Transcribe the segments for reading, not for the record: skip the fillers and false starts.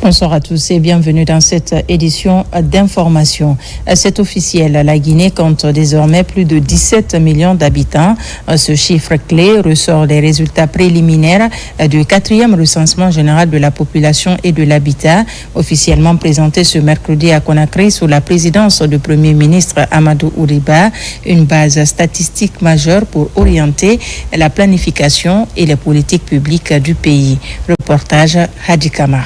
Bonsoir à tous et bienvenue dans cette édition d'information. C'est officiel, la Guinée compte désormais plus de 17 millions d'habitants. Ce chiffre clé ressort des résultats préliminaires du 4e recensement général de la population et de l'habitat, officiellement présenté ce mercredi à Conakry sous la présidence du Premier ministre Amadou Ouriba, une base statistique majeure pour orienter la planification et les politiques publiques du pays. Reportage Hadi Kamara.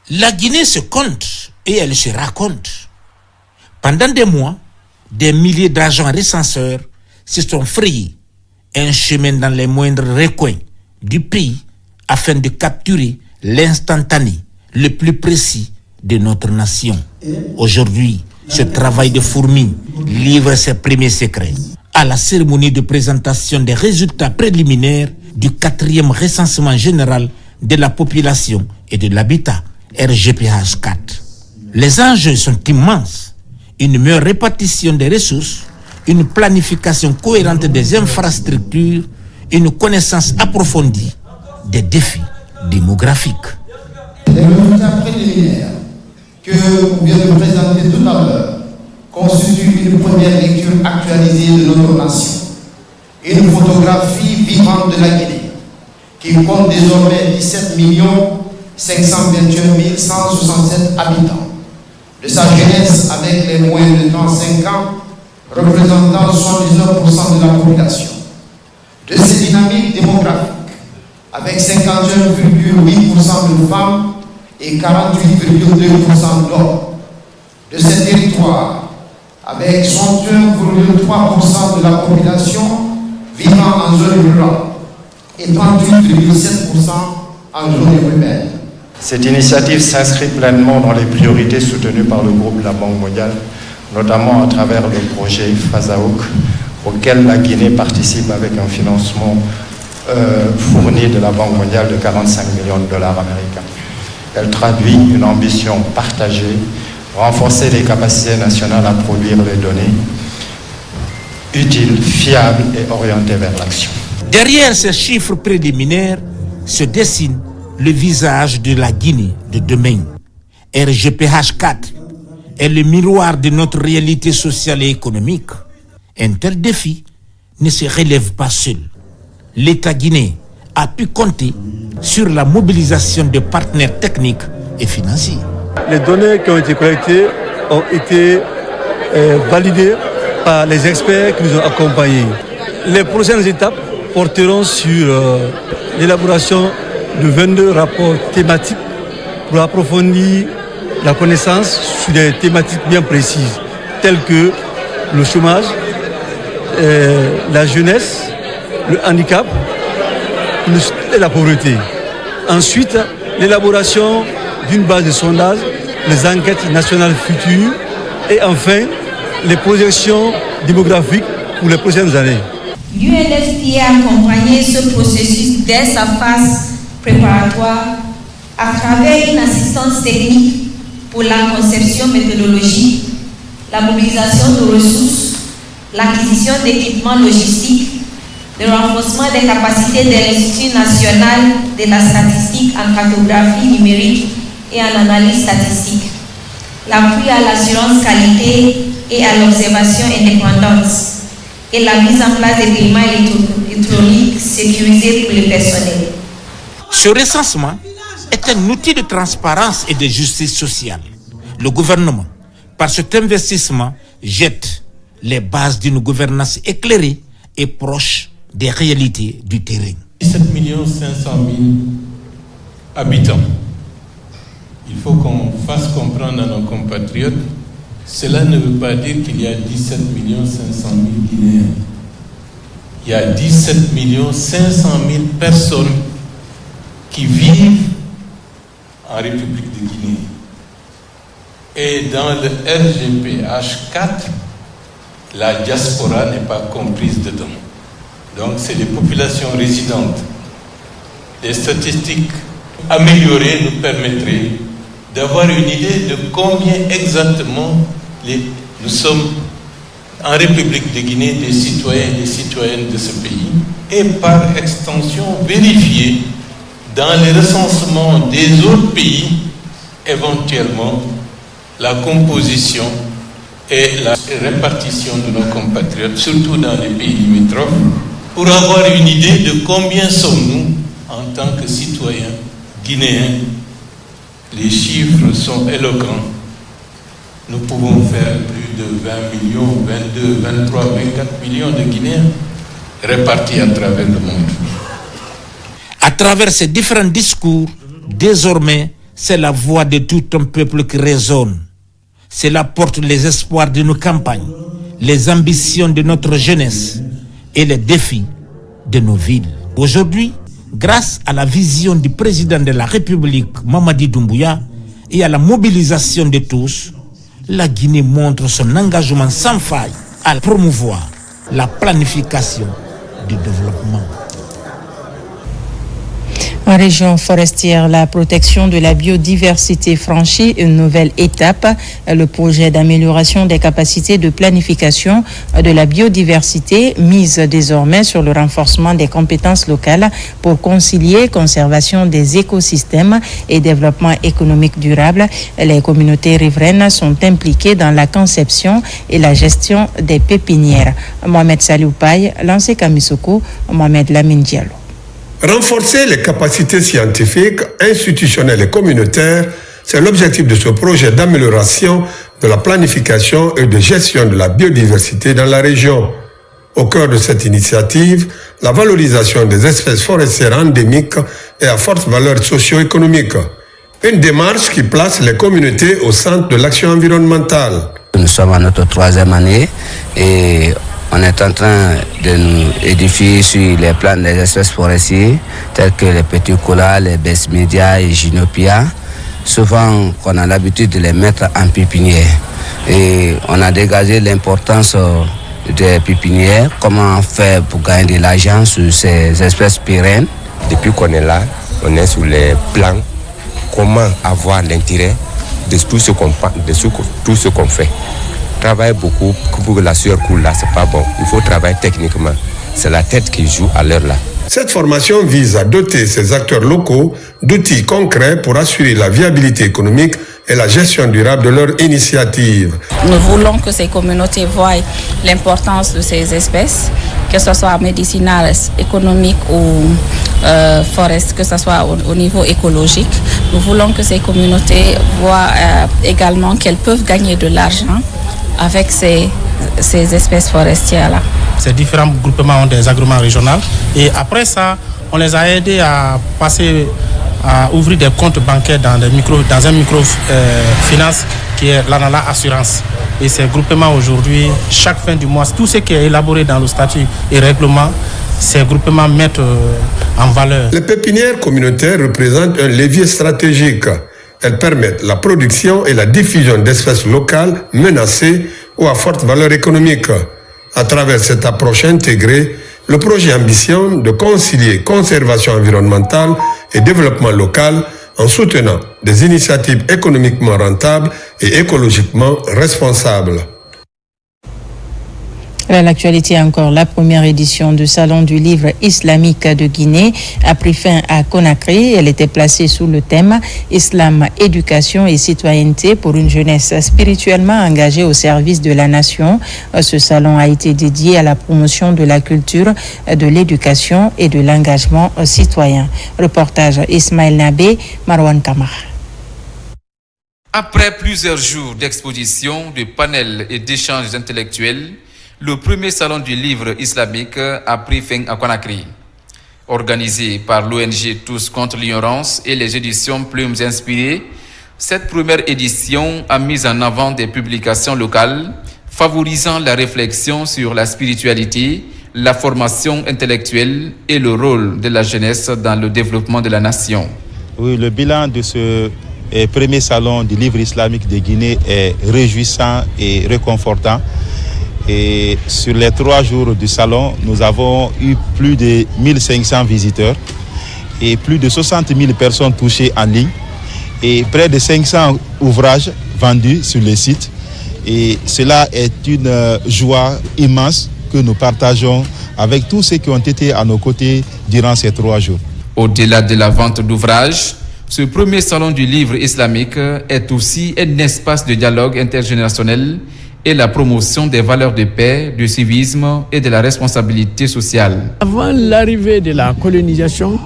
La Guinée se compte et elle se raconte. Pendant des mois, des milliers d'agents recenseurs se sont frayés un chemin dans les moindres recoins du pays afin de capturer l'instantané le plus précis de notre nation. Aujourd'hui, ce travail de fourmi livre ses premiers secrets à la cérémonie de présentation des résultats préliminaires du 4e recensement général de la population et de l'habitat. RGPH 4. Les enjeux sont immenses. Une meilleure répartition des ressources, une planification cohérente des infrastructures, une connaissance approfondie des défis démographiques. Les résultats préliminaires que vous venez de présenter tout à l'heure constituent une première lecture actualisée de notre nation. Une photographie vivante de la Guinée qui compte désormais 17 521 167 habitants, de sa jeunesse avec les moins de 35 ans représentant 79% de la population, de ses dynamiques démographiques avec 51,8% de femmes et 48,2% d'hommes, de ses territoires avec 61,3% de la population vivant en zone rurale et 38,7% en zone urbaine. Cette initiative s'inscrit pleinement dans les priorités soutenues par le groupe de la Banque mondiale, notamment à travers le projet FASAOK, auquel la Guinée participe avec un financement fourni de la Banque mondiale de 45 millions de dollars américains. Elle traduit une ambition partagée, renforcer les capacités nationales à produire les données utiles, fiables et orientées vers l'action. Derrière ces chiffres préliminaires se dessine le visage de la Guinée de demain. RGPH 4 est le miroir de notre réalité sociale et économique. Un tel défi ne se relève pas seul. L'État guinéen a pu compter sur la mobilisation de partenaires techniques et financiers. Les données qui ont été collectées ont été validées par les experts qui nous ont accompagnés. Les prochaines étapes porteront sur l'élaboration de 22 rapports thématiques pour approfondir la connaissance sur des thématiques bien précises, telles que le chômage, la jeunesse, le handicap et la pauvreté. Ensuite, l'élaboration d'une base de sondage, les enquêtes nationales futures et enfin, les projections démographiques pour les prochaines années. L'UNFPA a accompagné ce processus dès sa phase préparatoire à travers une assistance technique pour la conception méthodologique, la mobilisation de ressources, l'acquisition d'équipements logistiques, le renforcement des capacités de l'Institut national de la statistique en cartographie numérique et en analyse statistique, l'appui à l'assurance qualité et à l'observation indépendante et la mise en place des paiements électroniques sécurisés pour le personnel. Ce recensement est un outil de transparence et de justice sociale. Le gouvernement, par cet investissement, jette les bases d'une gouvernance éclairée et proche des réalités du terrain. 17 500 000 habitants. Il faut qu'on fasse comprendre à nos compatriotes, cela ne veut pas dire qu'il y a 17 500 000 Guinéens. Il y a 17 500 000 personnes qui vivent en République de Guinée. Et dans le RGPH 4, la diaspora n'est pas comprise dedans. Donc c'est les populations résidentes. Les statistiques améliorées nous permettraient d'avoir une idée de combien exactement nous sommes en République de Guinée des citoyens et des citoyennes de ce pays, et par extension vérifier dans les recensements des autres pays, éventuellement, la composition et la répartition de nos compatriotes, surtout dans les pays limitrophes, pour avoir une idée de combien sommes-nous en tant que citoyens guinéens. Les chiffres sont éloquents. Nous pouvons faire plus de 20 millions, 22, 23, 24 millions de Guinéens répartis à travers le monde. À travers ces différents discours, désormais, c'est la voix de tout un peuple qui résonne. Cela porte les espoirs de nos campagnes, les ambitions de notre jeunesse et les défis de nos villes. Aujourd'hui, grâce à la vision du président de la République, Mamadi Doumbouya, et à la mobilisation de tous, la Guinée montre son engagement sans faille à promouvoir la planification du développement. En région forestière, la protection de la biodiversité franchit une nouvelle étape. Le projet d'amélioration des capacités de planification de la biodiversité mise désormais sur le renforcement des compétences locales pour concilier conservation des écosystèmes et développement économique durable. Les communautés riveraines sont impliquées dans la conception et la gestion des pépinières. Mohamed Saliou Paye, Lancé Kamisoko, Mohamed Lamine Diallo. Renforcer les capacités scientifiques, institutionnelles et communautaires, c'est l'objectif de ce projet d'amélioration de la planification et de gestion de la biodiversité dans la région. Au cœur de cette initiative, la valorisation des espèces forestières endémiques et à forte valeur socio-économique. Une démarche qui place les communautés au centre de l'action environnementale. Nous sommes à notre 3e année et on est en train de nous édifier sur les plans des espèces forestières tels que les petits koalas, les bêtes médias et gynopia. Souvent, on a l'habitude de les mettre en pépinière. Et on a dégagé l'importance des pépinières, comment faire pour gagner de l'argent sur ces espèces pérennes. Depuis qu'on est là, on est sur les plans, comment avoir l'intérêt de tout ce qu'on fait. Travailler beaucoup pour que la sueur coule là, c'est pas bon. Il faut travailler techniquement. C'est la tête qui joue à l'heure là. Cette formation vise à doter ces acteurs locaux d'outils concrets pour assurer la viabilité économique et la gestion durable de leur initiative. Nous voulons que ces communautés voient l'importance de ces espèces, que ce soit médicinales, économiques ou forest, que ce soit au niveau écologique. Nous voulons que ces communautés voient également qu'elles peuvent gagner de l'argent avec ces espèces forestières-là. Ces différents groupements ont des agréments régionaux et après ça, on les a aidés à passer à ouvrir des comptes bancaires dans un microfinance qui est l'Anala Assurance. Et ces groupements aujourd'hui, chaque fin du mois, tout ce qui est élaboré dans le statut et règlement, ces groupements mettent en valeur. Les pépinières communautaires représentent un levier stratégique. Elles permettent la production et la diffusion d'espèces locales menacées ou à forte valeur économique. À travers cette approche intégrée, le projet ambitionne de concilier conservation environnementale et développement local en soutenant des initiatives économiquement rentables et écologiquement responsables. À l'actualité encore, la première édition du Salon du livre islamique de Guinée a pris fin à Conakry. Elle était placée sous le thème « Islam, éducation et citoyenneté pour une jeunesse spirituellement engagée au service de la nation ». Ce salon a été dédié à la promotion de la culture, de l'éducation et de l'engagement citoyen. Reportage Ismaël Nabé, Marwan Kamara. Après plusieurs jours d'exposition, de panels et d'échanges intellectuels, le premier salon du livre islamique a pris fin à Conakry. Organisé par l'ONG Tous contre l'ignorance et les éditions Plumes Inspirées, cette première édition a mis en avant des publications locales favorisant la réflexion sur la spiritualité, la formation intellectuelle et le rôle de la jeunesse dans le développement de la nation. Oui, le bilan de ce premier salon du livre islamique de Guinée est réjouissant et réconfortant. Et sur les 3 jours du salon, nous avons eu plus de 1500 visiteurs et plus de 60 000 personnes touchées en ligne et près de 500 ouvrages vendus sur le site. Et cela est une joie immense que nous partageons avec tous ceux qui ont été à nos côtés durant ces 3 jours. Au-delà de la vente d'ouvrages, ce premier salon du livre islamique est aussi un espace de dialogue intergénérationnel et la promotion des valeurs de paix, du civisme et de la responsabilité sociale. Avant l'arrivée de la colonisation,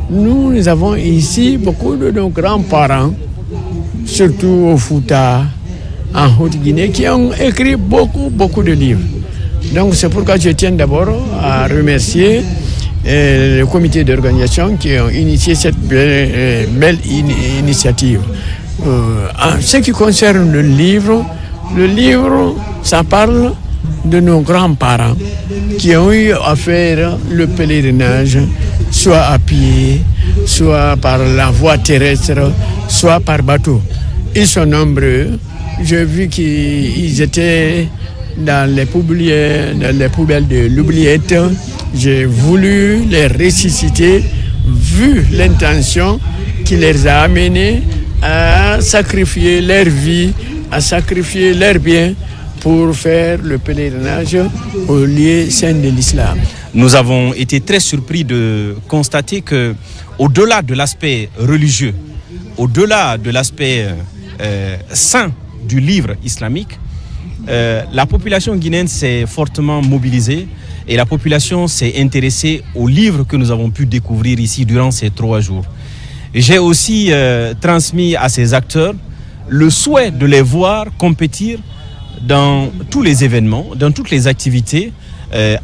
nous avons ici beaucoup de nos grands-parents, surtout au Fouta, en Haute-Guinée, qui ont écrit beaucoup de livres. Donc c'est pourquoi je tiens d'abord à remercier le comité d'organisation qui ont initié cette belle initiative. En ce qui concerne le livre, ça parle de nos grands-parents qui ont eu à faire le pèlerinage, soit à pied, soit par la voie terrestre, soit par bateau. Ils sont nombreux. J'ai vu qu'ils étaient dans les poubelles de l'oubliette. J'ai voulu les ressusciter, vu l'intention qui les a amenés à sacrifier leur vie, à sacrifier leurs biens pour faire le pèlerinage au lieu saint de l'islam. Nous avons été très surpris de constater que, au-delà de l'aspect religieux, au-delà de l'aspect saint du livre islamique, la population guinéenne s'est fortement mobilisée et la population s'est intéressée aux livres que nous avons pu découvrir ici durant ces 3 jours. J'ai aussi transmis à ces acteurs le souhait de les voir compétir dans tous les événements, dans toutes les activités,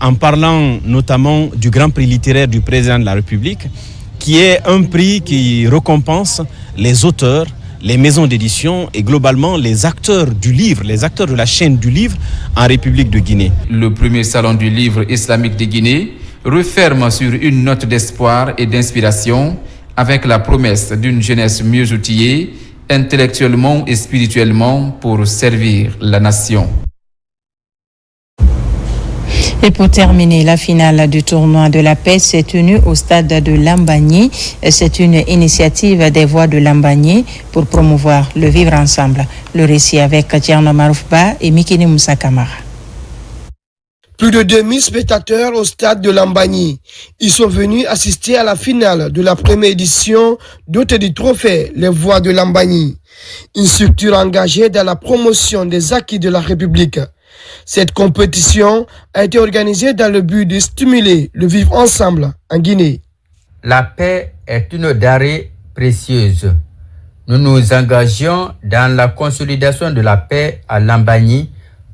en parlant notamment du Grand Prix littéraire du Président de la République, qui est un prix qui récompense les auteurs, les maisons d'édition et globalement les acteurs du livre, les acteurs de la chaîne du livre en République de Guinée. Le premier salon du livre islamique de Guinée referme sur une note d'espoir et d'inspiration avec la promesse d'une jeunesse mieux outillée, intellectuellement et spirituellement pour servir la nation. Et pour terminer, la finale du tournoi de la paix s'est tenue au stade de Lambagny. C'est une initiative des Voix de Lambagny pour promouvoir le vivre ensemble. Le récit avec Tierno Maroufba et Mikini Moussa Kamara. Plus de 2000 spectateurs au stade de Lambagny. Ils sont venus assister à la finale de la première édition dotée du trophée Les Voix de Lambagny, une structure engagée dans la promotion des acquis de la République. Cette compétition a été organisée dans le but de stimuler le vivre ensemble en Guinée. La paix est une denrée précieuse. Nous nous engageons dans la consolidation de la paix à Lambagny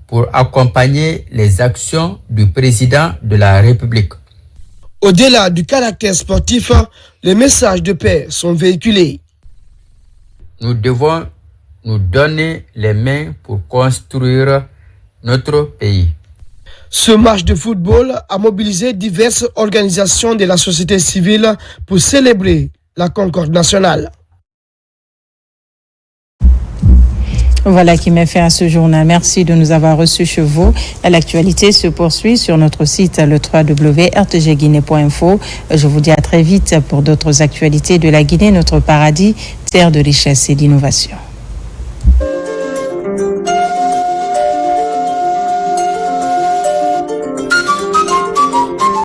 pour accompagner les actions du président de la République. Au-delà du caractère sportif, les messages de paix sont véhiculés. Nous devons nous donner les mains pour construire notre pays. Ce match de football a mobilisé diverses organisations de la société civile pour célébrer la concorde nationale. Voilà qui met fin à ce journal. Merci de nous avoir reçus chez vous. L'actualité se poursuit sur notre site le www.rtgguinée.info. Je vous dis à très vite pour d'autres actualités de la Guinée, notre paradis, terre de richesse et d'innovation.